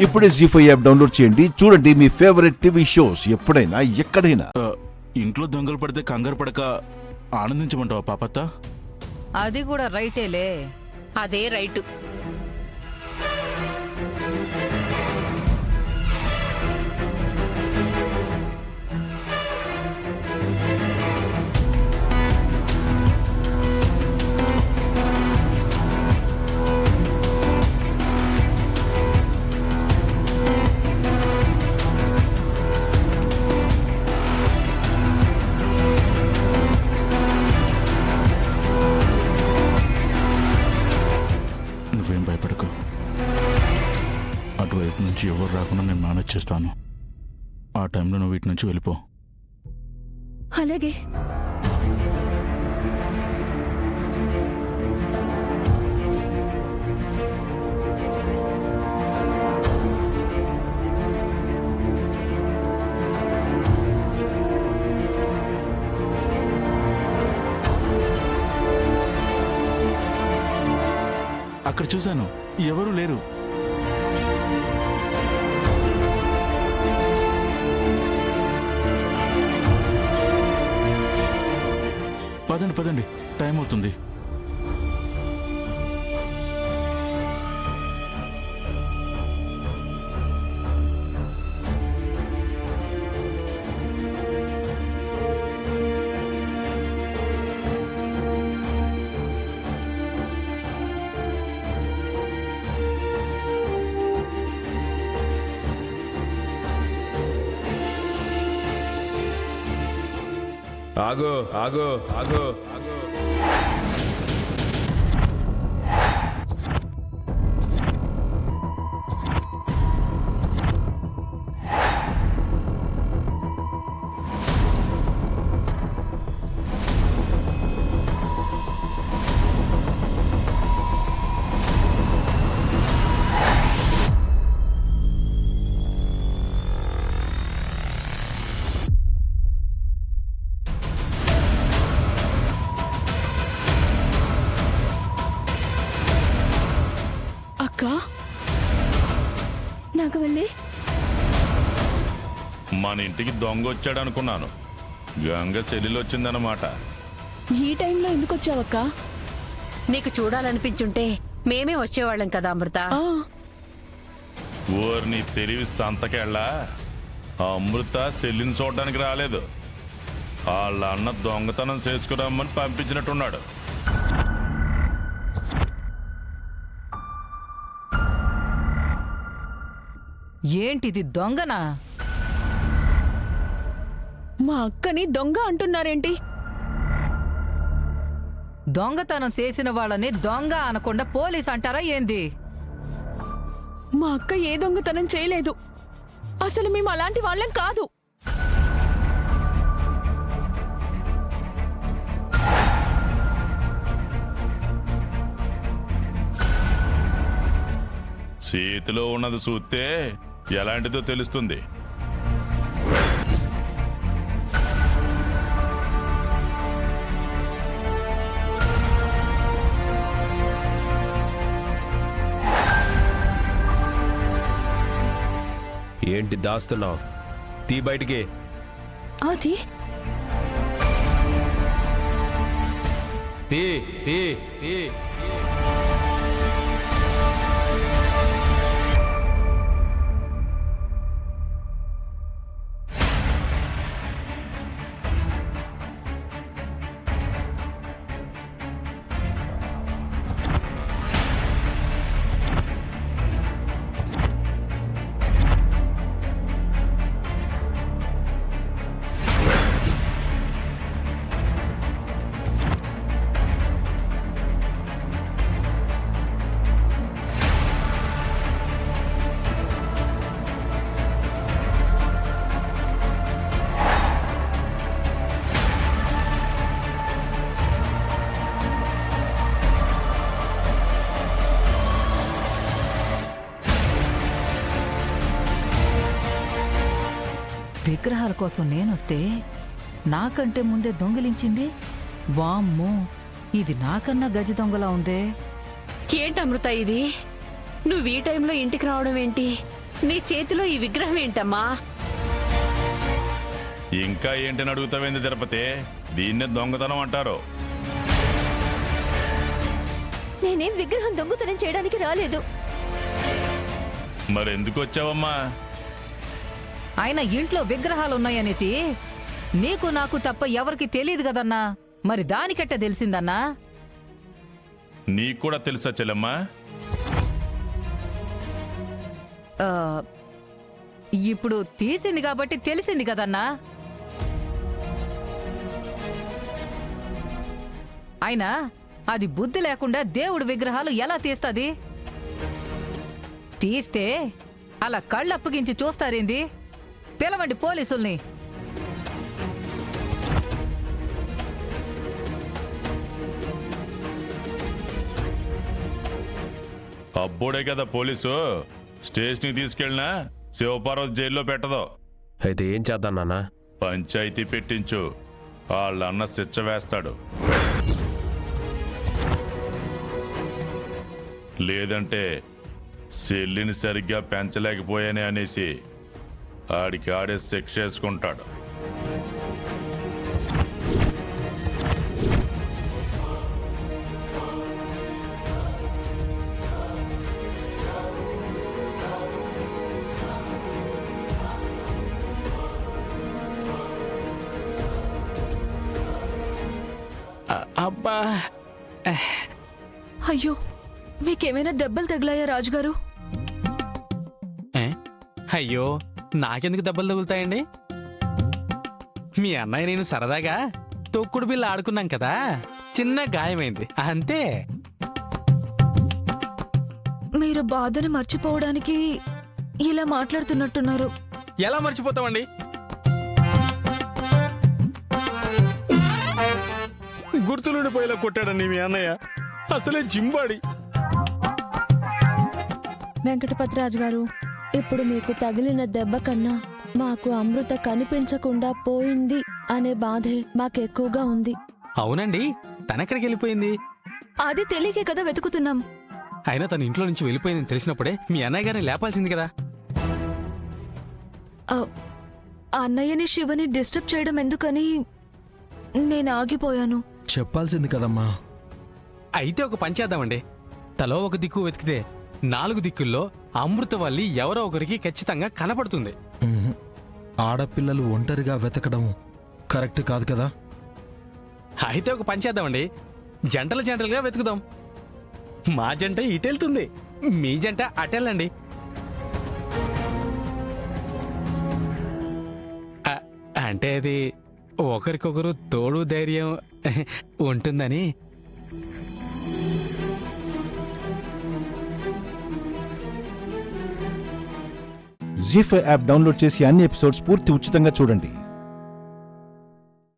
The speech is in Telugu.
ఇప్పుడే జీ5 యాప్ డౌన్లోడ్ చేయండి. చూడండి మీ ఫేవరెట్ టీవీ షోస్ ఎప్పుడైనా ఎక్కడైనా. ఇంట్లో దొంగలు పడితే కంగారు పడక ఆనందించమంటావా పాపత్త? అది కూడా రైటేలే. అదే రైటు. నువ్వేం భయపడకు. అటువైపు నుంచి ఎవరు రాకుండా నేను మేనేజ్ చేస్తాను. ఆ టైంలో నువ్వు వీటి నుంచి వెళ్ళిపో. అలాగే. అక్కడ చూశాను, ఎవరూ లేరు. పదండి పదండి, టైం అవుతుంది. ఆగు ఆగు ఆగు ఆగు. నాగవల్లి, మన ఇంటికి దొంగ వచ్చాడు అనుకున్నాను. గంగ సెల్లిలో వచ్చిందన్నమాట. ఈ టైంలో ఎందుకు వచ్చావక్క? నీకు చూడాలనిపించుంటే మేమే వచ్చేవాళ్ళం కదా అమృత. ఊరిని తెలివి సంతకెళ్ళా. అమృత సెల్లిని చూడడానికి రాలేదు. వాళ్ళ అన్న దొంగతనం చేసుకురామని పంపించినట్టున్నాడు. ఏంటిది, దొంగనా? మా అక్కని దొంగ అంటున్నారేంటి? దొంగతనం చేసిన వాళ్ళని దొంగ అనకుండా పోలీస్ అంటారా ఏంది? మా అక్క ఏ దొంగతనం చేయలేదు. అసలు మేము అలాంటి వాళ్ళం కాదు. చేతిలో ఉన్నది చూస్తే ఎలాంటిదో తెలుస్తుంది. ఏంటి దాస్తున్నావు? తీ బయటికి. అది తీ తీ తీ. విగ్రహాల కోసం నేనొస్తే నాకంటే ముందే దొంగిలించింది. వామ్మో, ఇది నాకన్నా గజ దొంగలా ఉందే. ఏంటి అమృత ఇది? నువ్వు ఈ టైంలో ఇంటికి రావడం ఏంటి? నీ చేతిలో ఈ విగ్రహం ఏంటమ్మా? ఇంకా ఏంటని అడుగుతావేంది తిరుపతి? దీన్నే దొంగతనం అంటారు. నేనేం విగ్రహం దొంగతనం చేయడానికి రాలేదు. మరెందుకు వచ్చావమ్మా? ఆయన ఇంట్లో విగ్రహాలున్నాయనేసి నీకు నాకు తప్ప ఎవరికి తెలియదు కదన్నా. మరి దానికెట్ట తెలిసిందన్నా? నీకు కూడా తెలుసా చెల్లెమ్మా? ఆ, ఇప్పుడు తీసింది కాబట్టి తెలిసింది కదన్నా. అయినా అది బుద్ధి లేకుండా దేవుడి విగ్రహాలు ఎలా తీస్తది? తీస్తే అలా కళ్ళప్పగించి చూస్తారేంది? పిలవండి పోలీసుల్ని. అబ్బోడే కదా పోలీసు స్టేషన్కి తీసుకెళ్ళినా శివపార్వతి జైల్లో పెట్టదు. అయితే ఏం చేద్దాం నాన్న? పంచాయతీ పెట్టించు, వాళ్ళన్న శిక్ష వేస్తాడు. లేదంటే చెల్లిని సరిగ్గా పెంచలేకపోయానే అనేసి ఆడికి ఆడే శిక్ష వేసుకుంటాడు. అబ్బా, అయ్యో, మీకేమైనా దెబ్బలు తగిలాయా రాజుగారు? ఏ? అయ్యో, నాకెందుకు దెబ్బలు తగులుతాయండి? మీ అన్నయ్య నేను సరదాగా తొక్కుడు బిల్ల ఆడుకున్నాం కదా, చిన్న గాయమైంది అంతే. మీరు బాధను మర్చిపోవడానికి ఇలా మాట్లాడుతున్నట్టున్నారు. ఎలా మర్చిపోతామండి? గుర్తులుండిపోయేలా కొట్టాడండి మీ అన్నయ్య. అసలే జింబాడి. వెంకటపతిరాజు గారు, ఇప్పుడు మీకు తగిలిన దెబ్బ కన్నా మాకు అమృత కనిపించకుండా పోయింది అనే బాధే మాకెక్కువగా ఉంది. అవునండి, తనెక్కడికి వెళ్ళిపోయింది? అది తెలియకే కదా వెతుకుతున్నాం. అయినా తన ఇంట్లో నుంచి వెళ్ళిపోయిందని తెలిసినప్పుడే మీ అన్నయ్య గారిని లేపాల్సింది కదా. ఆ, అన్నయ్యని శివని డిస్టర్బ్ చేయడం ఎందుకని నేను ఆగిపోయాను. చెప్పాల్సింది కదమ్మా. అయితే ఒక పని చేద్దామండి. తలో ఒక దిక్కు వెతికితే 4 దిక్కుల్లో అమృతవల్లి ఎవరో ఒకరికి ఖచ్చితంగా కనపడుతుంది. ఆడపిల్లలు ఒంటరిగా వెతకడం కరెక్ట్ కాదు కదా. అయితే ఒక పని చేద్దామండి, జంటలుగా వెతుకుదాం. మా జంట ఇటెళ్తుంది, మీ జంట అటెళ్ళండి. అంటే అది ఒకరికొకరు తోడు ధైర్యం ఉంటుందని. జీ5 యాప్ డౌన్లోడ్ చేసి అన్ని ఎపిసోడ్స్ పూర్తి ఉచితంగా చూడండి.